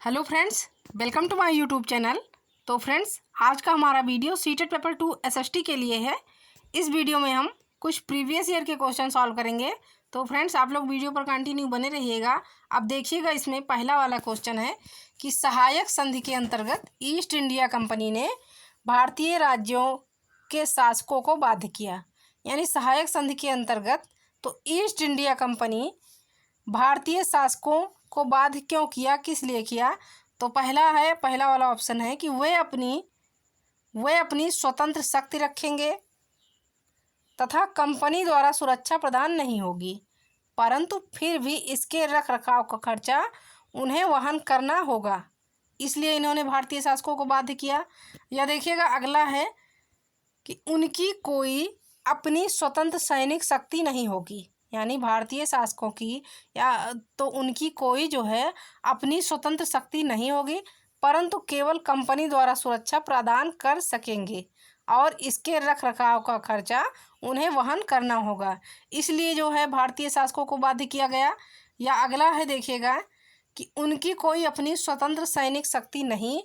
Hello friends, welcome to my YouTube channel. तो friends, आज का हमारा वीडियो सीटेट पेपर 2 एसएसटी के लिए है। इस वीडियो में हम कुछ प्रीवियस ईयर के क्वेश्चन सॉल्व करेंगे। तो फ्रेंड्स, आप लोग वीडियो पर कंटिन्यू बने रहिएगा। अब देखिएगा, इसमें पहला वाला क्वेश्चन है कि सहायक संधि के अंतर्गत ईस्ट इंडिया कंपनी ने भारतीय राज्यों के शासकों को बाध्य किया। यानी सहायक संधि के अंतर्गत तो ईस्ट इंडिया कंपनी भारतीय शासकों को बाध्य क्यों किया, किस लिए किया? तो पहला वाला ऑप्शन है कि वे अपनी स्वतंत्र शक्ति रखेंगे तथा कंपनी द्वारा सुरक्षा प्रदान नहीं होगी, परंतु फिर भी इसके रख रखाव का खर्चा उन्हें वहन करना होगा, इसलिए इन्होंने भारतीय शासकों को बाध्य किया। या देखिएगा, अगला है कि उनकी कोई अपनी स्वतंत्र सैनिक शक्ति नहीं होगी। यानी भारतीय शासकों की या तो उनकी कोई जो है अपनी स्वतंत्र शक्ति नहीं होगी, परंतु केवल कंपनी द्वारा सुरक्षा प्रदान कर सकेंगे और इसके रख रखाव का खर्चा उन्हें वहन करना होगा, इसलिए जो है भारतीय शासकों को बाध्य किया गया। या अगला है, देखिएगा कि उनकी कोई अपनी स्वतंत्र सैनिक शक्ति नहीं,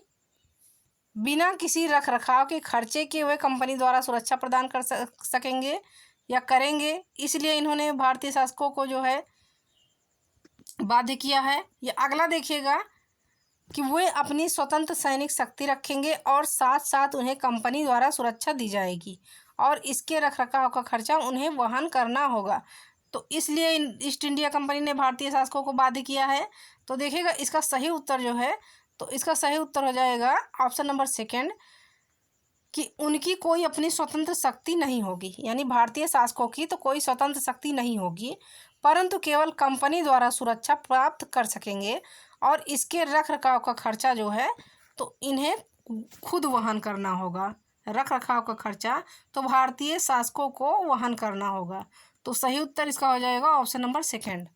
बिना किसी रख रखाव के खर्चे के वे कंपनी द्वारा सुरक्षा प्रदान कर सकेंगे या करेंगे, इसलिए इन्होंने भारतीय शासकों को जो है बाध्य किया है। या अगला देखिएगा कि वे अपनी स्वतंत्र सैनिक शक्ति रखेंगे और साथ साथ उन्हें कंपनी द्वारा सुरक्षा दी जाएगी और इसके रखरखाव का खर्चा उन्हें वहन करना होगा, तो इसलिए ईस्ट इंडिया कंपनी ने भारतीय शासकों को बाध्य किया है। तो देखिएगा, इसका सही उत्तर जो है, तो इसका सही उत्तर हो जाएगा ऑप्शन नंबर सेकेंड कि उनकी कोई अपनी स्वतंत्र शक्ति नहीं होगी। यानी भारतीय शासकों की तो कोई स्वतंत्र शक्ति नहीं होगी, परंतु केवल कंपनी द्वारा सुरक्षा प्राप्त कर सकेंगे और इसके रख रखाव का खर्चा जो है तो इन्हें खुद वहन करना होगा। रख रखाव का खर्चा तो भारतीय शासकों को वहन करना होगा, तो सही उत्तर इसका हो जाएगा ऑप्शन नंबर सेकेंड।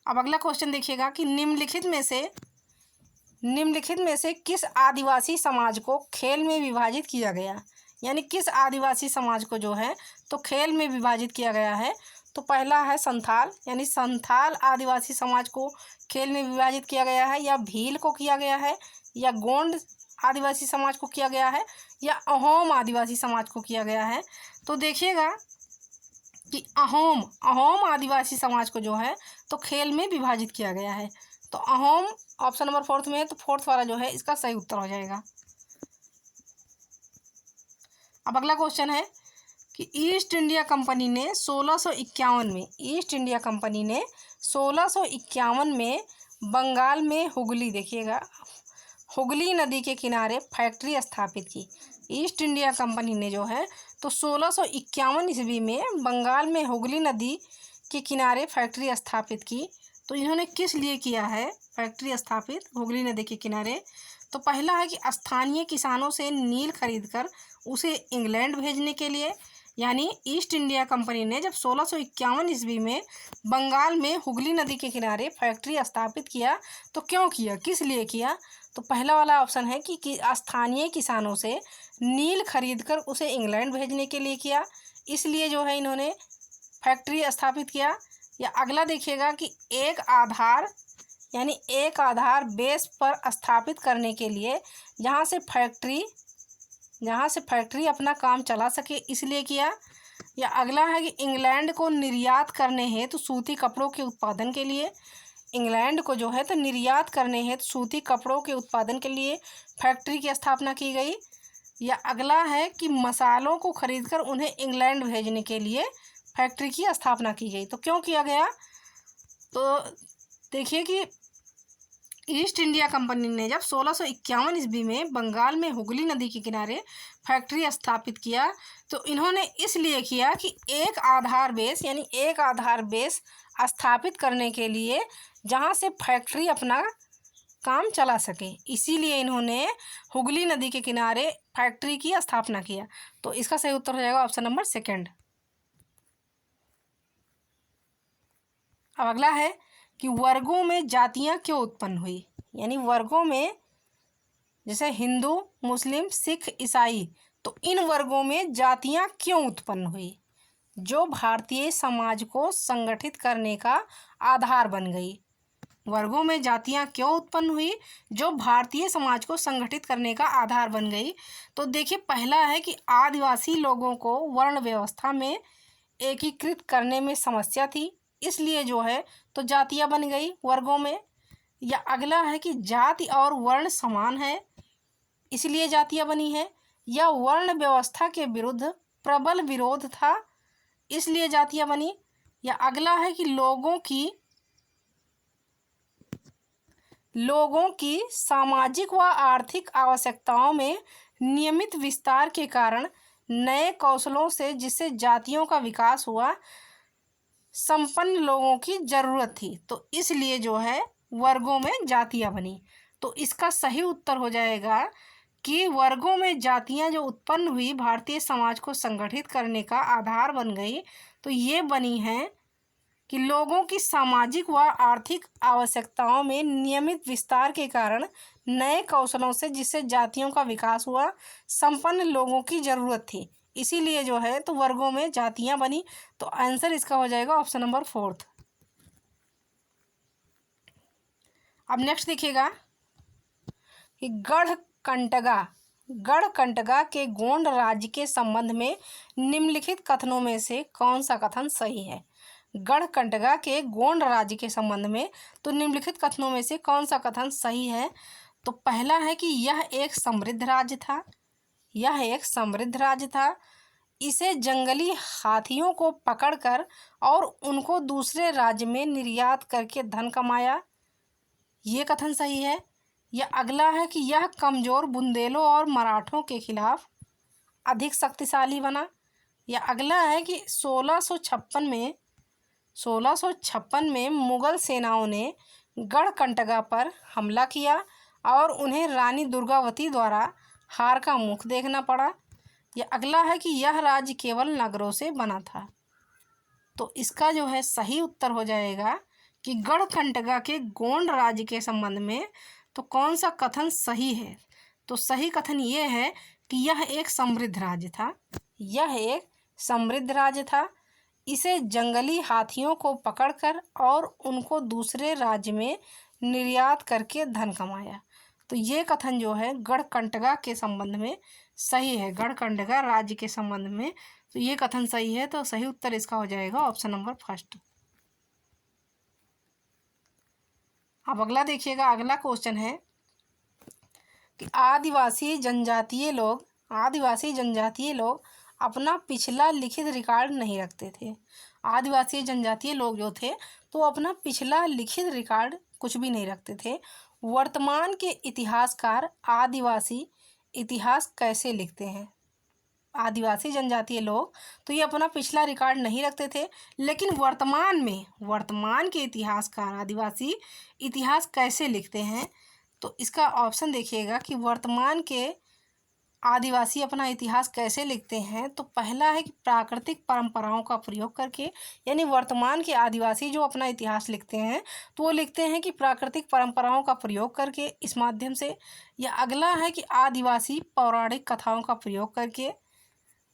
अब अगला क्वेश्चन देखिएगा कि निम्नलिखित में से किस आदिवासी समाज को खेल में विभाजित किया गया? यानी किस आदिवासी समाज को जो है तो खेल में विभाजित किया गया है? तो पहला है संथाल, यानी संथाल आदिवासी समाज को खेल में विभाजित किया गया है, या भील को किया गया है, या गोंड आदिवासी समाज को किया गया है, या अहोम आदिवासी समाज को किया गया है। तो देखिएगा कि अहोम आदिवासी समाज को जो है तो खेल में विभाजित किया गया है, तो अहोम ऑप्शन नंबर फोर्थ में है, तो फोर्थ वाला जो है इसका सही उत्तर हो जाएगा। अब अगला क्वेश्चन है कि ईस्ट इंडिया कंपनी ने 1651 में बंगाल में हुगली, देखिएगा, हुगली नदी के किनारे फैक्ट्री स्थापित की। ईस्ट इंडिया कंपनी ने जो है तो 1651 ईस्वी में बंगाल में हुगली नदी के किनारे फैक्ट्री स्थापित की। तो इन्होंने किस लिए किया है फैक्ट्री स्थापित हुगली नदी के किनारे? तो पहला है कि स्थानीय किसानों से नील खरीदकर उसे इंग्लैंड भेजने के लिए। यानी ईस्ट इंडिया कंपनी ने जब 1651 ईस्वी में बंगाल में हुगली नदी के किनारे फैक्ट्री स्थापित किया तो क्यों किया, किस लिए किया? तो पहला वाला ऑप्शन है कि स्थानीय किसानों से नील खरीदकर उसे इंग्लैंड भेजने के लिए किया, इसलिए जो है इन्होंने फैक्ट्री स्थापित किया। या अगला देखिएगा कि एक आधार बेस पर स्थापित करने के लिए जहाँ से फैक्ट्री अपना काम चला सके, इसलिए किया। या अगला है कि इंग्लैंड को निर्यात करने हेतु सूती कपड़ों के उत्पादन के लिए, इंग्लैंड को जो है तो निर्यात करने हेतु सूती कपड़ों के उत्पादन के लिए फैक्ट्री की स्थापना की गई। या अगला है कि मसालों को खरीदकर उन्हें इंग्लैंड भेजने के लिए फैक्ट्री की स्थापना की गई। तो क्यों किया गया? तो देखिए कि ईस्ट इंडिया कंपनी ने जब 1651 ईस्वी में बंगाल में हुगली नदी के किनारे फैक्ट्री स्थापित किया तो इन्होंने इसलिए किया कि एक आधार बेस स्थापित करने के लिए जहां से फैक्ट्री अपना काम चला सके, इसीलिए इन्होंने हुगली नदी के किनारे फैक्ट्री की स्थापना किया। तो इसका सही उत्तर हो जाएगा ऑप्शन नंबर सेकेंड। अब अगला है कि वर्गों में जातियां क्यों उत्पन्न हुई? यानी वर्गों में जैसे हिंदू, मुस्लिम, सिख, ईसाई, तो इन वर्गों में जातियां क्यों उत्पन्न हुई? जो भारतीय समाज को संगठित करने का आधार बन गई। वर्गों में जातियां क्यों उत्पन्न हुई? जो भारतीय समाज को संगठित करने का आधार बन गई। तो देखिए, पहला है कि आदिवासी लोगों को वर्ण व्यवस्था में एकीकृत करने में समस्या थी, इसलिए जो है तो जातियां बन गई वर्गों में। या अगला है कि जाति और वर्ण समान है, इसलिए जातियां बनी है। या वर्ण व्यवस्था के विरुद्ध प्रबल विरोध था, इसलिए जातियां बनी। या अगला है कि लोगों की सामाजिक व आर्थिक आवश्यकताओं में नियमित विस्तार के कारण नए कौशलों से जिससे जातियों का विकास हुआ, संपन्न लोगों की जरूरत थी, तो इसलिए जो है वर्गों में जातियां बनी। तो इसका सही उत्तर हो जाएगा कि वर्गों में जातियां जो उत्पन्न हुई, भारतीय समाज को संगठित करने का आधार बन गई, तो ये बनी हैं कि लोगों की सामाजिक व आर्थिक आवश्यकताओं में नियमित विस्तार के कारण नए कौशलों से जिससे जातियों का विकास हुआ, संपन्न लोगों की जरूरत थी, इसीलिए जो है तो वर्गों में जातियां बनी। तो आंसर इसका हो जाएगा ऑप्शन नंबर 4। अब नेक्स्ट देखिएगा कि गढ़कंटगा के गोंड राज्य के संबंध में निम्नलिखित कथनों में से कौन सा कथन सही है? गढ़कंटगा के गोंड राज्य के संबंध में तो निम्नलिखित कथनों में से कौन सा कथन सही है? तो पहला है कि यह एक समृद्ध राज्य था। इसे जंगली हाथियों को पकड़कर और उनको दूसरे राज्य में निर्यात करके धन कमाया, ये कथन सही है। या अगला है कि यह कमज़ोर बुंदेलों और मराठों के खिलाफ अधिक शक्तिशाली बना। या अगला है कि 1656 में मुगल सेनाओं ने गढ़कंटगा पर हमला किया और उन्हें रानी दुर्गावती द्वारा हार का मुख देखना पड़ा। या अगला है कि यह राज्य केवल नगरों से बना था। तो इसका जो है सही उत्तर हो जाएगा कि गढ़कंटगा के गोंड राज्य के संबंध में तो कौन सा कथन सही है? तो सही कथन ये है कि यह एक समृद्ध राज्य था। इसे जंगली हाथियों को पकड़कर और उनको दूसरे राज्य में निर्यात करके धन कमाया। तो ये कथन जो है गढ़कंटगा के संबंध में सही है, गढ़कंटगा राज्य के संबंध में तो ये कथन सही है। तो सही उत्तर इसका हो जाएगा ऑप्शन नंबर 1। अब अगला देखिएगा, अगला क्वेश्चन है कि आदिवासी जनजातीय लोग अपना पिछला लिखित रिकॉर्ड नहीं रखते थे। आदिवासी जनजातीय लोग जो थे तो अपना पिछला लिखित रिकॉर्ड कुछ भी नहीं रखते थे। वर्तमान के इतिहासकार आदिवासी इतिहास कैसे लिखते हैं? आदिवासी जनजातीय लोग तो ये अपना पिछला रिकॉर्ड नहीं रखते थे, लेकिन वर्तमान के इतिहासकार आदिवासी इतिहास कैसे लिखते हैं? तो इसका ऑप्शन देखिएगा कि वर्तमान के आदिवासी अपना इतिहास कैसे लिखते हैं। तो पहला है कि प्राकृतिक परंपराओं का प्रयोग करके, यानी वर्तमान के आदिवासी जो अपना इतिहास लिखते हैं तो वो लिखते हैं कि प्राकृतिक परंपराओं का प्रयोग करके, इस माध्यम से। या अगला है कि आदिवासी पौराणिक कथाओं का प्रयोग करके।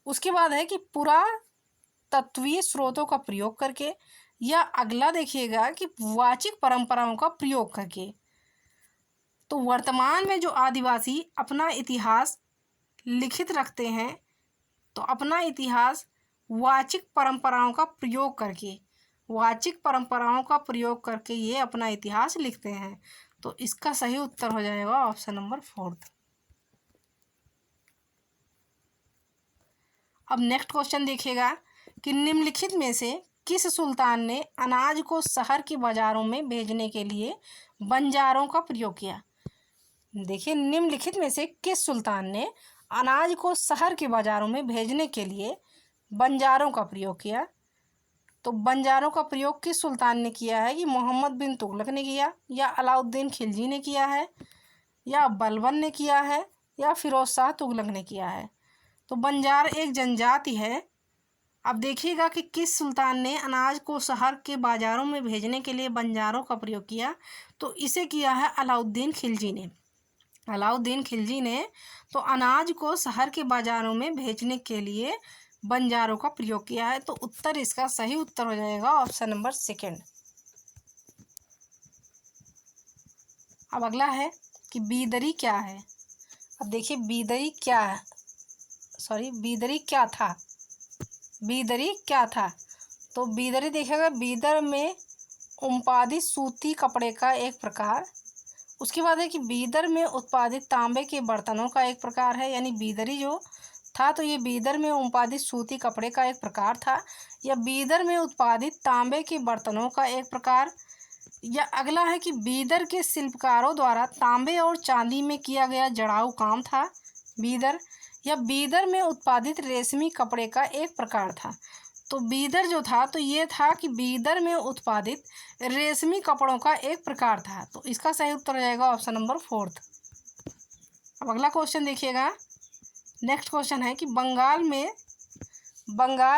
उसके बाद है कि पुरातत्वीय स्रोतों का प्रयोग करके। या अगला देखिएगा कि वाचिक परंपराओं का प्रयोग करके। तो वर्तमान में जो आदिवासी अपना इतिहास लिखित रखते हैं तो अपना इतिहास वाचिक परंपराओं का प्रयोग करके ये अपना इतिहास लिखते हैं। तो इसका सही उत्तर हो जाएगा ऑप्शन नंबर 4। अब नेक्स्ट क्वेश्चन देखिएगा कि निम्नलिखित में से किस सुल्तान ने अनाज को शहर के बाज़ारों में भेजने के लिए बंजारों का प्रयोग किया? देखिए, निम्नलिखित में से किस सुल्तान ने अनाज को शहर के बाज़ारों में भेजने के लिए बंजारों का प्रयोग किया? तो बंजारों का प्रयोग किस सुल्तान ने किया है? कि मोहम्मद बिन तुगलक ने किया, या अलाउद्दीन खिलजी ने किया है, या बलबन ने किया है, या फिरोज शाह तुगलक ने किया है। तो बंजार एक जनजाति है। अब देखिएगा कि किस सुल्तान ने अनाज को शहर के बाज़ारों में भेजने के लिए बंजारों का प्रयोग किया? तो इसे किया है अलाउद्दीन खिलजी ने तो अनाज को शहर के बाज़ारों में भेजने के लिए बंजारों का प्रयोग किया है। तो उत्तर, इसका सही उत्तर हो जाएगा ऑप्शन नंबर सेकंड। अब अगला है कि बीदरी क्या है। अब देखिए बीदरी क्या है, बीदरी क्या था। बीदरी क्या था, तो बीदरी देखिएगा, बीदर में उत्पादित सूती कपड़े का एक प्रकार। उसके बाद है कि बीदर में उत्पादित तांबे के बर्तनों का एक प्रकार है। यानी बीदरी जो था तो ये बीदर में उत्पादित सूती कपड़े का एक प्रकार था, या बीदर में उत्पादित तांबे के बर्तनों का एक प्रकार। या अगला है कि बीदर के शिल्पकारों द्वारा तांबे और चांदी में किया गया जड़ाऊ काम था बीदर, या बीदर में उत्पादित रेशमी कपड़े का एक प्रकार था। तो बीदर जो था तो ये था कि बीदर में उत्पादित रेशमी कपड़ों का एक प्रकार था। तो इसका सही उत्तर हो जाएगा ऑप्शन नंबर फोर्थ। अब अगला क्वेश्चन देखिएगा। नेक्स्ट क्वेश्चन है कि बंगाल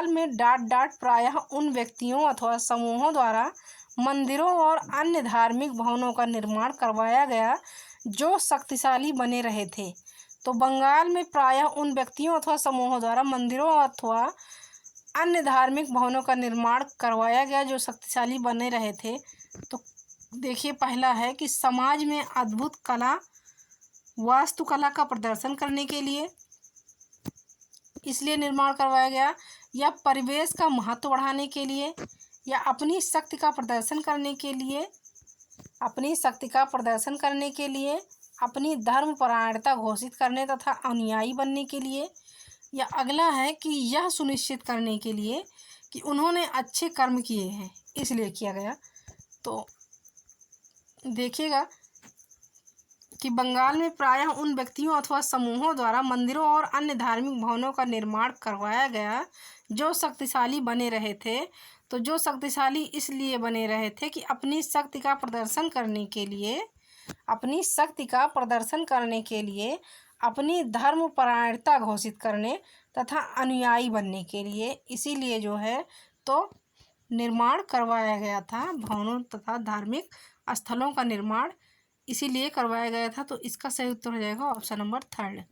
में डाट डाट प्रायः उन व्यक्तियों अथवा समूहों द्वारा मंदिरों और अन्य धार्मिक भवनों का निर्माण करवाया गया जो शक्तिशाली बने रहे थे। तो बंगाल में प्रायः उन व्यक्तियों अथवा समूहों द्वारा मंदिरों अथवा अन्य धार्मिक भवनों का निर्माण करवाया गया जो शक्तिशाली बने रहे थे। तो देखिए पहला है कि समाज में अद्भुत कला वास्तुकला का प्रदर्शन करने के लिए इसलिए निर्माण करवाया गया, या परिवेश का महत्व बढ़ाने के लिए, या अपनी शक्ति का प्रदर्शन करने के लिए, अपनी धर्मपरायणता घोषित करने तथा अनुयायी बनने के लिए, या अगला है कि यह सुनिश्चित करने के लिए कि उन्होंने अच्छे कर्म किए हैं इसलिए किया गया। तो देखिएगा कि बंगाल में प्रायः उन व्यक्तियों अथवा समूहों द्वारा मंदिरों और अन्य धार्मिक भवनों का निर्माण करवाया गया जो शक्तिशाली बने रहे थे। तो जो शक्तिशाली इसलिए बने रहे थे कि अपनी शक्ति का प्रदर्शन करने के लिए, अपनी धर्मपरायणता घोषित करने तथा अनुयायी बनने के लिए, इसीलिए जो है तो निर्माण करवाया गया था। भवनों तथा धार्मिक स्थलों का निर्माण इसीलिए करवाया गया था। तो इसका सही उत्तर हो जाएगा ऑप्शन नंबर थर्ड।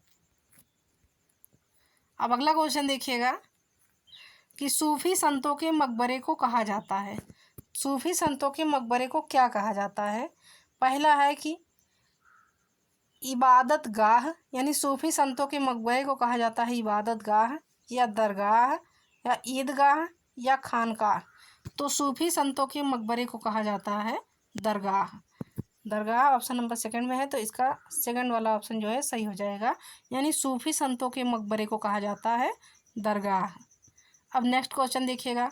अब अगला क्वेश्चन देखिएगा कि सूफी संतों के मकबरे को कहा जाता है। सूफी संतों के मकबरे को क्या कहा जाता है। पहला है कि इबादत गाह, यानी सूफी संतों के मकबरे को कहा जाता है इबादत गाह, या दरगाह, या ईदगाह, या खानकाह। तो सूफी संतों के मकबरे को कहा जाता है दरगाह। दरगाह ऑप्शन नंबर सेकंड में है, तो इसका सेकंड वाला ऑप्शन जो है सही हो जाएगा। यानी सूफी संतों के मकबरे को कहा जाता है दरगाह। अब नेक्स्ट क्वेश्चन देखिएगा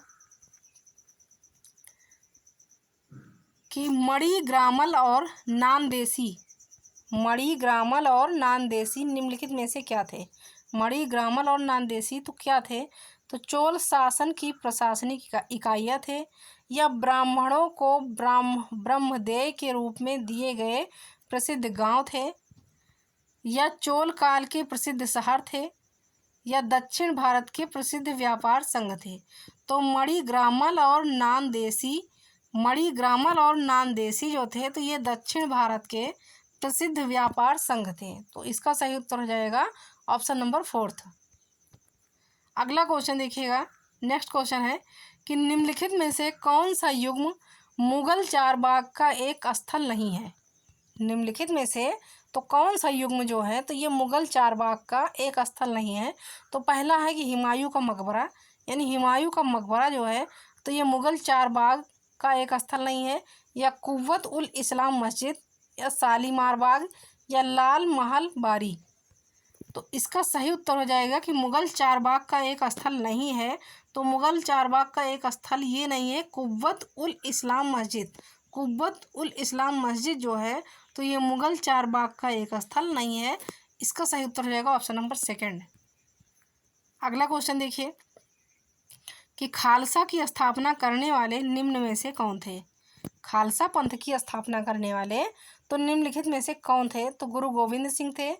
कि मणि ग्रामल और नानदेसी निम्नलिखित में से क्या थे। मणि ग्रामल और नानदेसी तो क्या थे, तो चोल शासन की प्रशासनिक इकाइयाँ थे, या ब्राह्मणों को ब्रह्मदेय के रूप में दिए गए प्रसिद्ध गांव थे, या चोल काल के प्रसिद्ध शहर थे, या दक्षिण भारत के प्रसिद्ध व्यापार संघ थे। तो मणि ग्रामल और नानदेसी जो थे तो ये दक्षिण भारत के प्रसिद्ध व्यापार संघ थे। तो इसका सही उत्तर हो जाएगा ऑप्शन नंबर फोर्थ। अगला क्वेश्चन देखिएगा। नेक्स्ट क्वेश्चन है कि निम्नलिखित में से कौन सा युग्म मुगल चारबाग का एक स्थल नहीं है। निम्नलिखित में से तो कौन सा युग्म जो है तो ये मुगल चारबाग का एक स्थल नहीं है। तो पहला है कि हुमायूं का मकबरा, यानी हुमायूं का मकबरा जो है तो ये मुगल चारबाग का एक स्थल नहीं है, या कुव्वत उल इस्लाम मस्जिद, या शालीमार बाग, या लाल महल बारी। तो इसका सही उत्तर हो जाएगा कि मुगल चारबाग का एक स्थल नहीं है। तो मुगल चारबाग का एक स्थल ये नहीं है कुव्वत उल इस्लाम मस्जिद। कुव्वत उल इस्लाम मस्जिद जो है तो ये मुगल चारबाग का एक स्थल नहीं है। इसका सही उत्तर हो जाएगा ऑप्शन नंबर सेकंड। अगला क्वेश्चन देखिए कि खालसा की स्थापना करने वाले निम्न में से कौन थे। खालसा पंथ की स्थापना करने वाले तो निम्नलिखित में से कौन थे, तो गुरु गोविंद सिंह थे,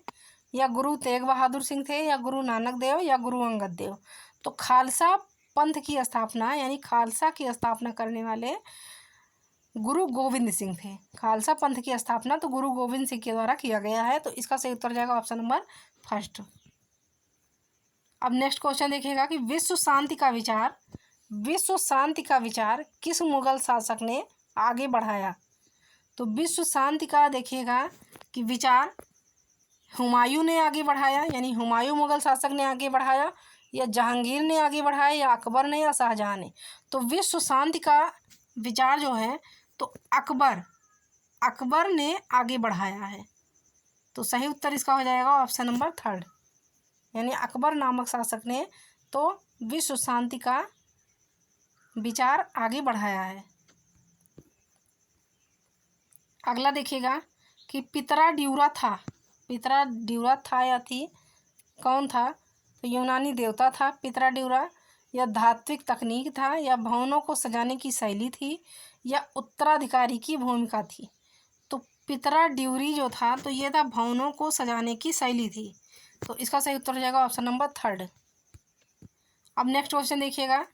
या गुरु तेग बहादुर सिंह थे, या गुरु नानक देव, या गुरु अंगद देव। तो खालसा पंथ की स्थापना यानी खालसा की स्थापना करने वाले गुरु गोविंद सिंह थे। खालसा पंथ की स्थापना तो गुरु गोविंद सिंह के द्वारा किया गया है। तो इसका सही उत्तर जाएगा ऑप्शन नंबर फर्स्ट। अब नेक्स्ट क्वेश्चन देखिएगा कि विश्व शांति का विचार किस मुगल शासक ने आगे बढ़ाया। तो विश्व शांति का देखिएगा कि विचार हुमायूं ने आगे बढ़ाया, यानी हुमायूं मुगल शासक ने आगे बढ़ाया, या जहांगीर ने आगे बढ़ाया, या अकबर ने, या शाहजहां ने। तो विश्व शांति का विचार जो है तो अकबर ने आगे बढ़ाया है। तो सही उत्तर इसका हो जाएगा ऑप्शन नंबर 3, यानी अकबर नामक शासक ने तो विश्व शांति का विचार आगे बढ़ाया है। अगला देखिएगा कि पितरा ड्यूरा था या थी, कौन था। तो यूनानी देवता था पितरा ड्यूरा, या धात्विक तकनीक था, या भवनों को सजाने की शैली थी, या उत्तराधिकारी की भूमिका थी। तो पितरा ड्यूरी जो था तो ये था भवनों को सजाने की शैली थी। तो इसका सही उत्तर हो जाएगा ऑप्शन नंबर 3। अब नेक्स्ट क्वेश्चन देखिएगा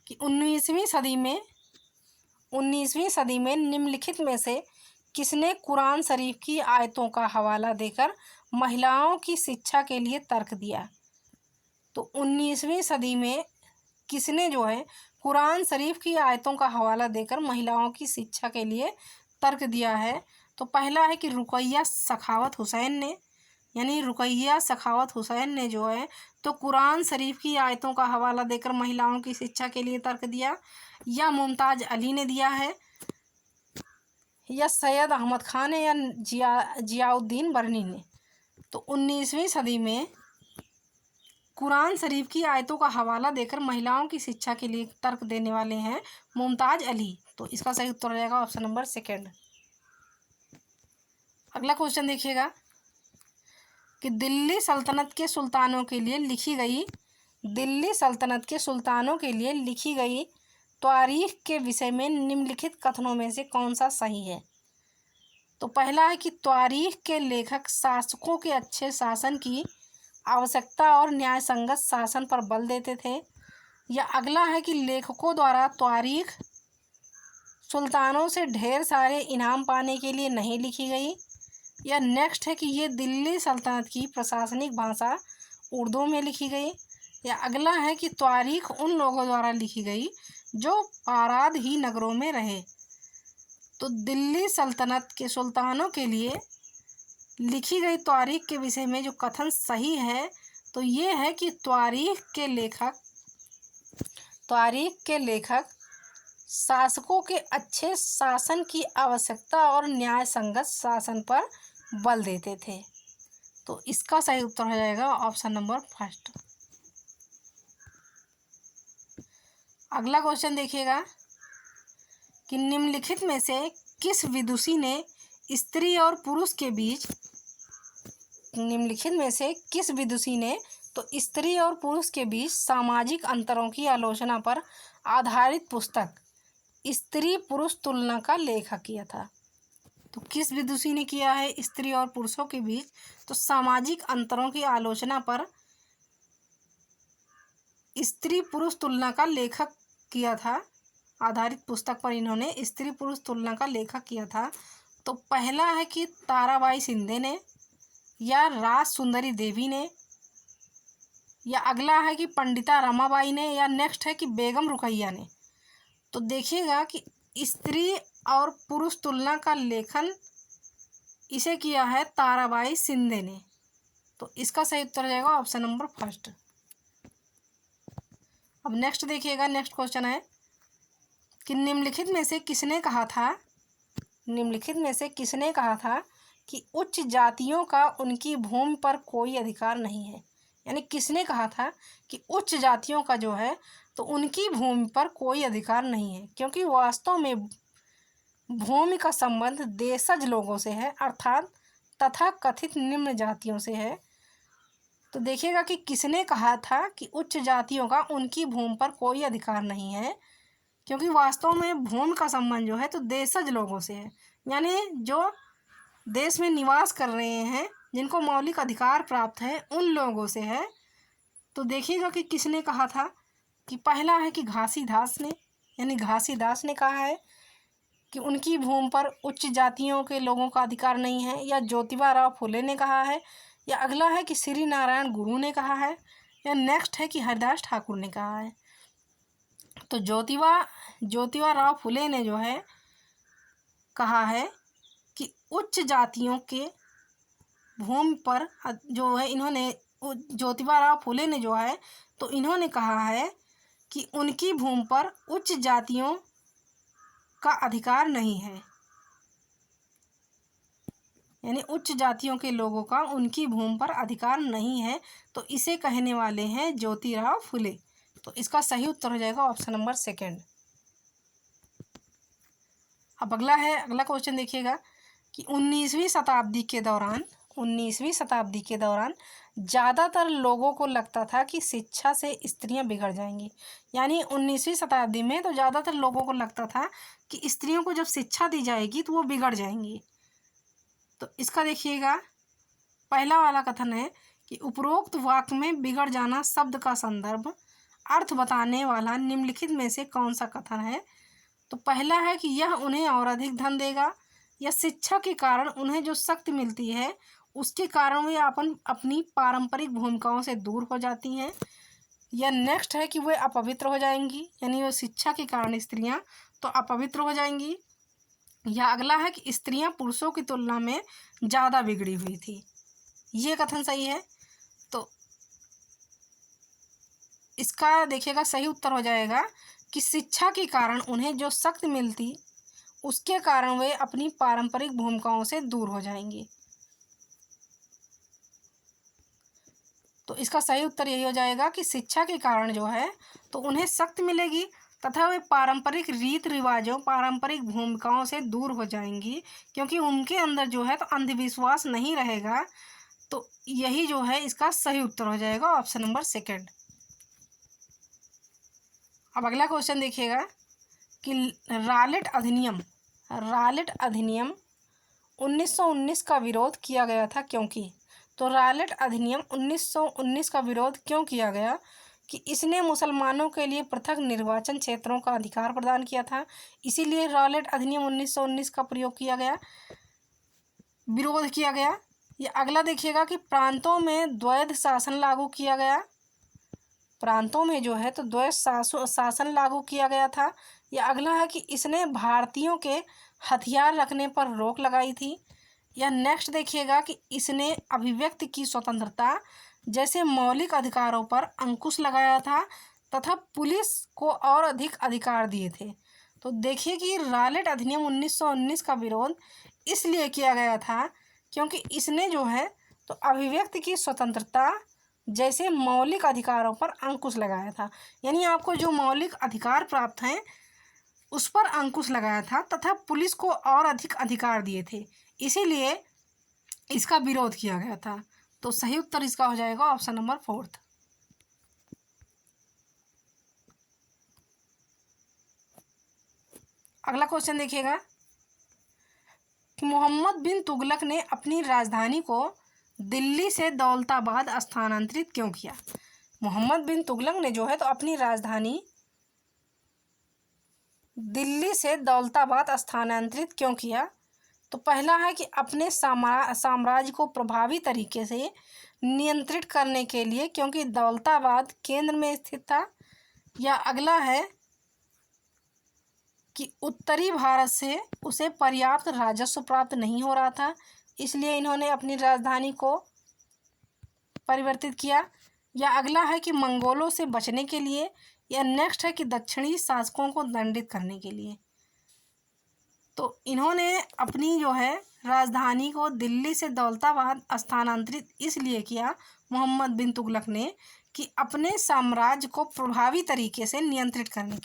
कि 19वीं सदी में निम्नलिखित में से किसने कुरान शरीफ की आयतों का हवाला देकर महिलाओं की शिक्षा के लिए तर्क दिया। तो 19वीं सदी में किसने जो है कुरान शरीफ की आयतों का हवाला देकर महिलाओं की शिक्षा के लिए तर्क दिया है। तो पहला है कि रुकैया सखावत हुसैन ने, यानी रुकैया सखावत हुसैन ने जो है तो कुरान शरीफ की आयतों का हवाला देकर महिलाओं की शिक्षा के लिए तर्क दिया, या मुमताज़ अली ने दिया है, या सैयद अहमद खान ने, या जियाउद्दीन बरनी ने। तो 19वीं सदी में कुरान शरीफ की आयतों का हवाला देकर महिलाओं की शिक्षा के लिए तर्क देने वाले हैं मुमताज़ अली। तो इसका सही उत्तर हो जाएगा ऑप्शन नंबर 2। अगला क्वेश्चन देखिएगा कि दिल्ली सल्तनत के सुल्तानों के लिए लिखी गई तारीख के विषय में निम्नलिखित कथनों में से कौन सा सही है। तो पहला है कि तारीख के लेखक शासकों के अच्छे शासन की आवश्यकता और न्याय संगत शासन पर बल देते थे, या अगला है कि लेखकों द्वारा तारीख सुल्तानों से ढेर सारे इनाम पाने के लिए नहीं लिखी गई, या नेक्स्ट है कि ये दिल्ली सल्तनत की प्रशासनिक भाषा उर्दू में लिखी गई, या अगला है कि तारीख उन लोगों द्वारा लिखी गई जो पारादही नगरों में रहे। तो दिल्ली सल्तनत के सुल्तानों के लिए लिखी गई तारीख के विषय में जो कथन सही है तो ये है कि तारीख के लेखक शासकों के अच्छे शासन की आवश्यकता और न्याय संगत शासन पर बल देते थे। तो इसका सही उत्तर हो जाएगा ऑप्शन नंबर 1। अगला क्वेश्चन देखिएगा कि निम्नलिखित में से किस विदुषी ने स्त्री और पुरुष के बीच सामाजिक अंतरों की आलोचना पर आधारित पुस्तक स्त्री पुरुष तुलना का लेख किया था। तो किस विदुषी ने किया है स्त्री और पुरुषों के बीच तो सामाजिक अंतरों की आलोचना पर स्त्री पुरुष तुलना का लेखक किया था, आधारित पुस्तक पर इन्होंने स्त्री पुरुष तुलना का लेखक किया था। तो पहला है कि ताराबाई शिंदे ने, या राज सुंदरी देवी ने, या अगला है कि पंडिता रमाबाई ने, या नेक्स्ट है कि बेगम रुकैया ने। तो देखिएगा कि स्त्री और पुरुष तुलना का लेखन इसे किया है ताराबाई शिंदे ने। तो इसका सही उत्तर हो जाएगा ऑप्शन नंबर 1। अब नेक्स्ट देखिएगा, नेक्स्ट क्वेश्चन है कि निम्नलिखित में से किसने कहा था कि उच्च जातियों का उनकी भूमि पर कोई अधिकार नहीं है। यानी किसने कहा था कि उच्च जातियों का जो है तो उनकी भूमि पर कोई अधिकार नहीं है, क्योंकि वास्तव में भूमि का संबंध देशज लोगों से है, अर्थात तथा कथित निम्न जातियों से है। तो देखिएगा कि किसने कहा था कि उच्च जातियों का उनकी भूमि पर कोई अधिकार नहीं है, क्योंकि वास्तव में भूमि का संबंध जो है तो देशज लोगों से है, यानी जो देश में निवास कर रहे हैं, जिनको मौलिक अधिकार प्राप्त है, उन लोगों से है। तो देखिएगा कि किसने कहा था कि पहला है कि घासीदास ने, यानी घासीदास ने कहा है कि उनकी भूमि पर उच्च जातियों के लोगों का अधिकार नहीं है, या ज्योतिबा राव फुले ने कहा है, या अगला है कि श्री नारायण गुरु ने कहा है, या नेक्स्ट है कि हरिदास ठाकुर ने कहा है। तो ज्योतिबा राव फुले ने जो है कहा है कि उच्च जातियों के भूमि पर जो है इन्होंने ज्योतिबा राव फुले ने जो है तो इन्होंने कहा है कि उनकी भूमि पर उच्च जातियों का अधिकार नहीं है, यानी उच्च जातियों के लोगों का उनकी भूमि पर अधिकार नहीं है। तो इसे कहने वाले हैं ज्योतिराव फुले। तो इसका सही उत्तर हो जाएगा ऑप्शन नंबर सेकंड। अब अगला क्वेश्चन देखिएगा कि 19वीं शताब्दी के दौरान ज़्यादातर लोगों को लगता था कि शिक्षा से स्त्रियां बिगड़ जाएंगी। यानी 19वीं शताब्दी में तो ज़्यादातर लोगों को लगता था कि स्त्रियों को जब शिक्षा दी जाएगी तो वो बिगड़ जाएंगी। तो इसका देखिएगा, पहला वाला कथन है कि उपरोक्त वाक्य में बिगड़ जाना शब्द का संदर्भ अर्थ बताने वाला निम्नलिखित में से कौन सा कथन है। तो पहला है कि यह उन्हें और अधिक धन देगा, या शिक्षा के कारण उन्हें जो शक्ति मिलती है उसके कारण वे अपनी पारंपरिक भूमिकाओं से दूर हो जाती हैं, या नेक्स्ट है कि वे अपवित्र हो जाएंगी, यानी वो शिक्षा के कारण स्त्रियां तो अपवित्र हो जाएंगी, या अगला है कि स्त्रियां पुरुषों की तुलना में ज़्यादा बिगड़ी हुई थी। ये कथन सही है। तो इसका देखिएगा सही उत्तर हो जाएगा कि शिक्षा के कारण उन्हें जो शक्ति मिलती उसके कारण वे अपनी पारंपरिक भूमिकाओं से दूर हो जाएंगे। तो इसका सही उत्तर यही हो जाएगा कि शिक्षा के कारण जो है तो उन्हें शक्ति मिलेगी तथा वे पारंपरिक रीत रिवाजों पारंपरिक भूमिकाओं से दूर हो जाएंगी, क्योंकि उनके अंदर जो है तो अंधविश्वास नहीं रहेगा। तो यही जो है इसका सही उत्तर हो जाएगा ऑप्शन नंबर सेकंड। अब अगला क्वेश्चन देखिएगा कि रालेट अधिनियम 1919 का विरोध किया गया था क्योंकि। तो रालेट अधिनियम 1919 का विरोध क्यों किया गया कि इसने मुसलमानों के लिए पृथक निर्वाचन क्षेत्रों का अधिकार प्रदान किया था, इसीलिए रालेट अधिनियम 1919 का विरोध किया गया। या अगला देखिएगा कि प्रांतों में द्वैध शासन लागू किया गया, प्रांतों में जो है तो द्वैध शासन लागू किया गया था। या अगला है कि इसने भारतीयों के हथियार रखने पर रोक लगाई थी। या नेक्स्ट देखिएगा कि इसने अभिव्यक्ति की स्वतंत्रता जैसे मौलिक अधिकारों पर अंकुश लगाया था तथा पुलिस को और अधिक अधिकार दिए थे। तो देखिए कि रालेट अधिनियम 1919 का विरोध इसलिए किया गया था क्योंकि इसने जो है तो अभिव्यक्ति की स्वतंत्रता जैसे मौलिक अधिकारों पर अंकुश लगाया था, यानी आपको जो मौलिक अधिकार प्राप्त हैं उस पर अंकुश लगाया था तथा पुलिस को और अधिक अधिकार दिए थे, इसीलिए इसका विरोध किया गया था। तो सही उत्तर इसका हो जाएगा ऑप्शन नंबर फोर्थ। अगला क्वेश्चन देखिएगा कि मोहम्मद बिन तुगलक ने अपनी राजधानी को दिल्ली से दौलताबाद स्थानांतरित क्यों किया। मोहम्मद बिन तुगलक ने जो है तो अपनी राजधानी दिल्ली से दौलताबाद स्थानांतरित क्यों किया। तो पहला है कि अपने साम्राज्य को प्रभावी तरीके से नियंत्रित करने के लिए, क्योंकि दौलताबाद केंद्र में स्थित था। या अगला है कि उत्तरी भारत से उसे पर्याप्त राजस्व प्राप्त नहीं हो रहा था, इसलिए इन्होंने अपनी राजधानी को परिवर्तित किया। या अगला है कि मंगोलों से बचने के लिए। या नेक्स्ट है कि दक्षिणी शासकों को दंडित करने के लिए। तो इन्होंने अपनी जो है राजधानी को दिल्ली से दौलताबाद स्थानांतरित इसलिए किया मोहम्मद बिन तुगलक ने कि अपने साम्राज्य को प्रभावी तरीके से नियंत्रित करने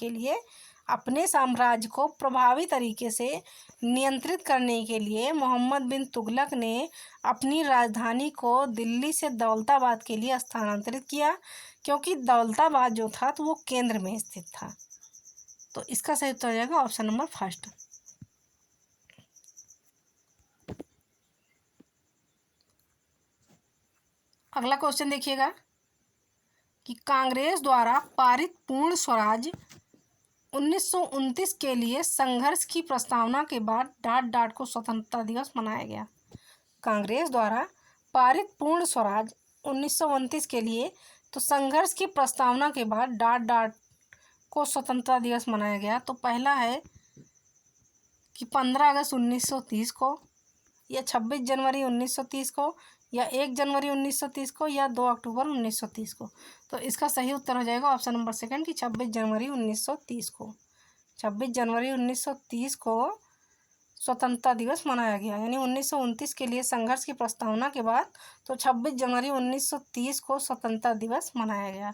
के लिए, मोहम्मद बिन तुगलक ने अपनी राजधानी को दिल्ली से दौलताबाद के लिए स्थानांतरित किया, क्योंकि दौलताबाद जो था तो वो केंद्र में स्थित था। तो इसका सही उत्तर हो जाएगा ऑप्शन नंबर फर्स्ट। अगला क्वेश्चन देखिएगा कि कांग्रेस द्वारा पारित पूर्ण स्वराज 1929 के लिए संघर्ष की प्रस्तावना के बाद डाट को स्वतंत्रता दिवस मनाया गया। कांग्रेस द्वारा पारित पूर्ण स्वराज 1929 के लिए तो संघर्ष की प्रस्तावना के बाद डॉट डॉट को स्वतंत्रता दिवस मनाया गया। तो पहला है कि 15 अगस्त 1930 को, या 26 जनवरी 1930 को, या 1 जनवरी 1930 को, या 2 अक्टूबर 1930 को। तो इसका सही उत्तर हो जाएगा ऑप्शन नंबर सेकंड कि 26 जनवरी 1930 को। 26 जनवरी 1930 को स्वतंत्रता दिवस मनाया गया, यानी 1929 के लिए संघर्ष की प्रस्तावना के बाद तो 26 जनवरी 1930 को स्वतंत्रता दिवस मनाया गया।